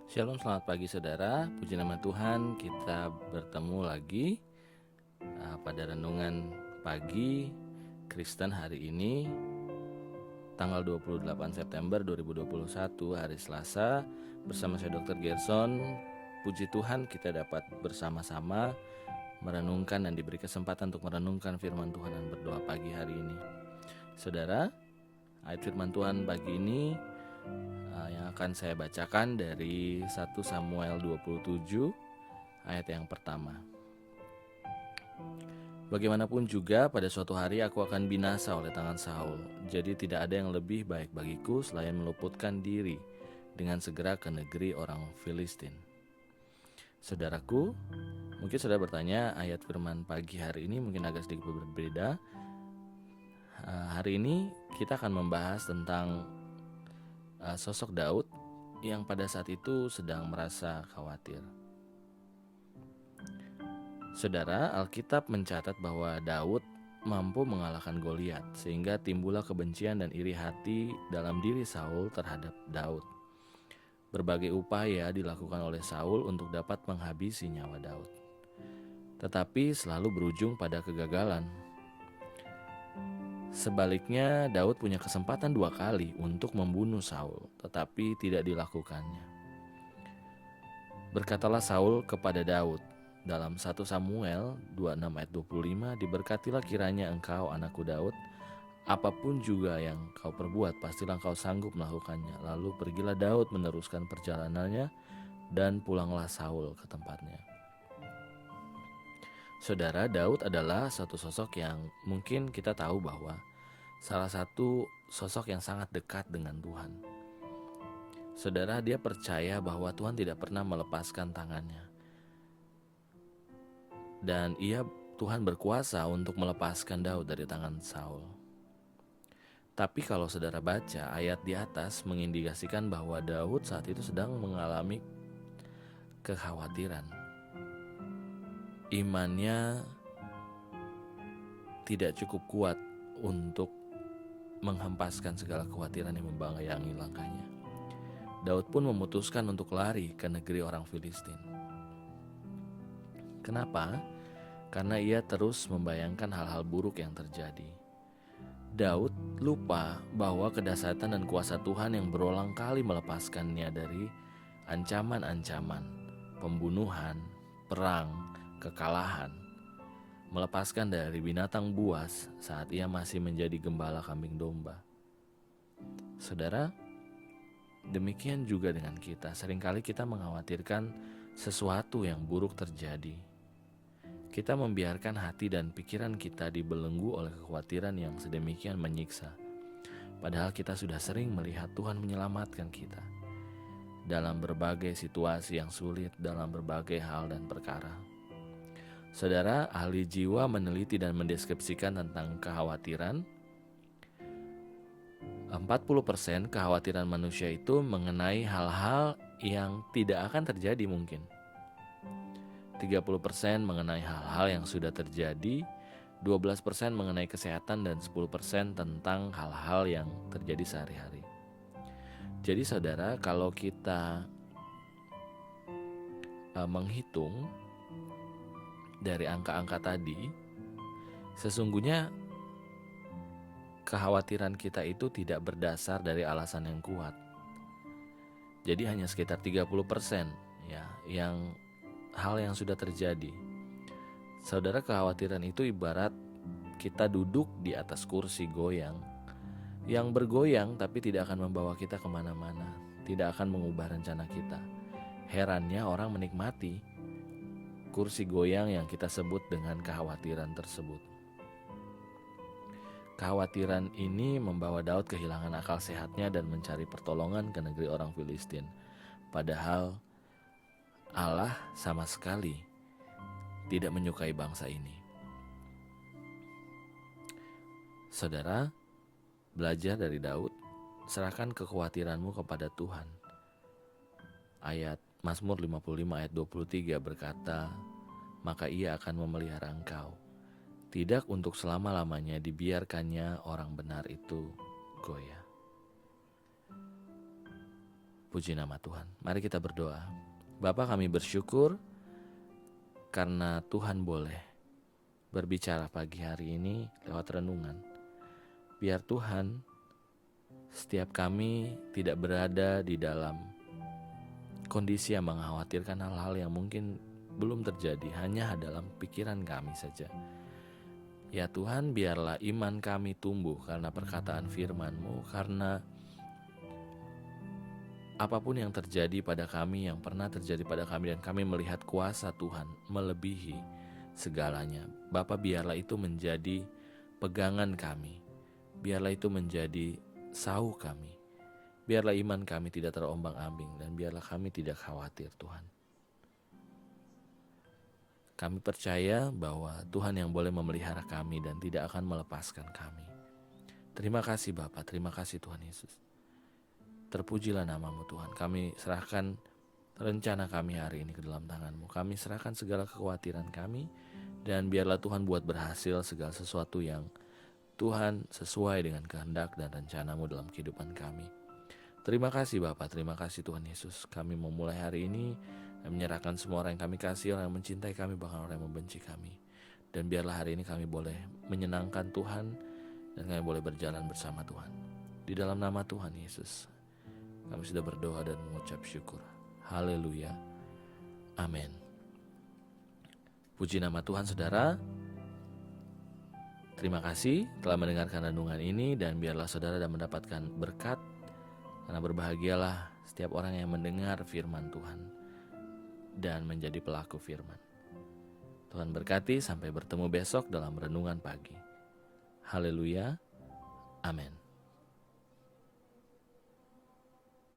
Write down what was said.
Shalom, selamat pagi saudara. Puji nama Tuhan, kita bertemu lagi pada renungan pagi Kristen hari ini, tanggal 28 September 2021, hari Selasa. Bersama saya Dr. Gerson. Puji Tuhan kita dapat bersama-sama merenungkan dan diberi kesempatan untuk merenungkan firman Tuhan dan berdoa pagi hari ini. Saudara, ayat firman Tuhan pagi ini yang akan saya bacakan dari 1 Samuel 27 ayat yang pertama. Bagaimanapun juga pada suatu hari aku akan binasa oleh tangan Saul. Jadi tidak ada yang lebih baik bagiku selain meluputkan diri dengan segera ke negeri orang Filistin. Saudaraku, mungkin saudara bertanya, ayat firman pagi hari ini mungkin agak sedikit berbeda. Hari ini kita akan membahas tentang sosok Daud yang pada saat itu sedang merasa khawatir. Saudara, Alkitab mencatat bahwa Daud mampu mengalahkan Goliat, sehingga timbullah kebencian dan iri hati dalam diri Saul terhadap Daud. Berbagai upaya dilakukan oleh Saul untuk dapat menghabisi nyawa Daud, tetapi selalu berujung pada kegagalan. Sebaliknya, Daud punya kesempatan 2 kali untuk membunuh Saul, tetapi tidak dilakukannya. Berkatalah Saul kepada Daud dalam 1 Samuel 26 ayat 25, "Diberkatilah kiranya engkau, anakku Daud, apapun juga yang kau perbuat, pastilah engkau sanggup melakukannya." Lalu pergilah Daud meneruskan perjalanannya, dan pulanglah Saul ke tempatnya. Saudara, Daud adalah satu sosok yang mungkin kita tahu bahwa salah satu sosok yang sangat dekat dengan Tuhan. Saudara, dia percaya bahwa Tuhan tidak pernah melepaskan tangannya. Dan Tuhan berkuasa untuk melepaskan Daud dari tangan Saul. Tapi kalau saudara baca ayat di atas mengindikasikan bahwa Daud saat itu sedang mengalami kekhawatiran. Imannya tidak cukup kuat untuk menghempaskan segala kekhawatiran yang membayangi langkahnya. Daud pun memutuskan untuk lari ke negeri orang Filistin. Kenapa? Karena ia terus membayangkan hal-hal buruk yang terjadi. Daud lupa bahwa kedahsyatan dan kuasa Tuhan yang berulang kali melepaskannya dari ancaman-ancaman, pembunuhan, perang, kekalahan, melepaskan dari binatang buas saat ia masih menjadi gembala kambing domba. Saudara, demikian juga dengan kita. Seringkali kita mengkhawatirkan sesuatu yang buruk terjadi. Kita membiarkan hati dan pikiran kita dibelenggu oleh kekhawatiran yang sedemikian menyiksa. Padahal kita sudah sering melihat Tuhan menyelamatkan kita dalam berbagai situasi yang sulit, dalam berbagai hal dan perkara. Saudara, ahli jiwa meneliti dan mendeskripsikan tentang kekhawatiran. 40% kekhawatiran manusia itu mengenai hal-hal yang tidak akan terjadi mungkin. 30% mengenai hal-hal yang sudah terjadi, 12% mengenai kesehatan, dan 10% tentang hal-hal yang terjadi sehari-hari. Jadi saudara, kalau kita menghitung dari angka-angka tadi, sesungguhnya kekhawatiran kita itu tidak berdasar dari alasan yang kuat. Jadi hanya sekitar 30% ya yang hal yang sudah terjadi. Saudara, kekhawatiran itu ibarat kita duduk di atas kursi goyang yang bergoyang tapi tidak akan membawa kita kemana-mana, tidak akan mengubah rencana kita. Herannya orang menikmati kursi goyang yang kita sebut dengan kekhawatiran tersebut. Kekhawatiran ini membawa Daud kehilangan akal sehatnya dan mencari pertolongan ke negeri orang Filistin. Padahal Allah sama sekali tidak menyukai bangsa ini. Saudara, belajar dari Daud, serahkan kekhawatiranmu kepada Tuhan. Ayat Mazmur 55 ayat 23 berkata, "Maka ia akan memelihara engkau. Tidak untuk selama-lamanya dibiarkannya orang benar itu goyah." Puji nama Tuhan. Mari kita berdoa. Bapa, kami bersyukur karena Tuhan boleh berbicara pagi hari ini lewat renungan. Biar Tuhan, setiap kami tidak berada di dalam kondisi yang mengkhawatirkan hal-hal yang mungkin belum terjadi, hanya dalam pikiran kami saja. Ya Tuhan, biarlah iman kami tumbuh karena perkataan firman-Mu, karena apapun yang terjadi pada kami, yang pernah terjadi pada kami, dan kami melihat kuasa Tuhan melebihi segalanya. Bapa, biarlah itu menjadi pegangan kami. Biarlah itu menjadi sauh kami. Biarlah iman kami tidak terombang-ambing, dan biarlah kami tidak khawatir, Tuhan. Kami percaya bahwa Tuhan yang boleh memelihara kami dan tidak akan melepaskan kami. Terima kasih Bapa, terima kasih Tuhan Yesus. Terpujilah nama-Mu Tuhan. Kami serahkan rencana kami hari ini ke dalam tangan-Mu. Kami serahkan segala kekhawatiran kami, dan biarlah Tuhan buat berhasil segala sesuatu yang Tuhan sesuai dengan kehendak dan rencana-Mu dalam kehidupan kami. Terima kasih Bapa, terima kasih Tuhan Yesus. Kami memulai hari ini dan menyerahkan semua orang yang kami kasih, orang yang mencintai kami, bahkan orang yang membenci kami. Dan biarlah hari ini kami boleh menyenangkan Tuhan, dan kami boleh berjalan bersama Tuhan. Di dalam nama Tuhan Yesus kami sudah berdoa dan mengucap syukur. Haleluya. Amin. Puji nama Tuhan saudara. Terima kasih telah mendengarkan renungan ini, dan biarlah saudara dan mendapatkan berkat, karena berbahagialah setiap orang yang mendengar firman Tuhan dan menjadi pelaku firman. Tuhan berkati, sampai bertemu besok dalam renungan pagi. Haleluya. Amin.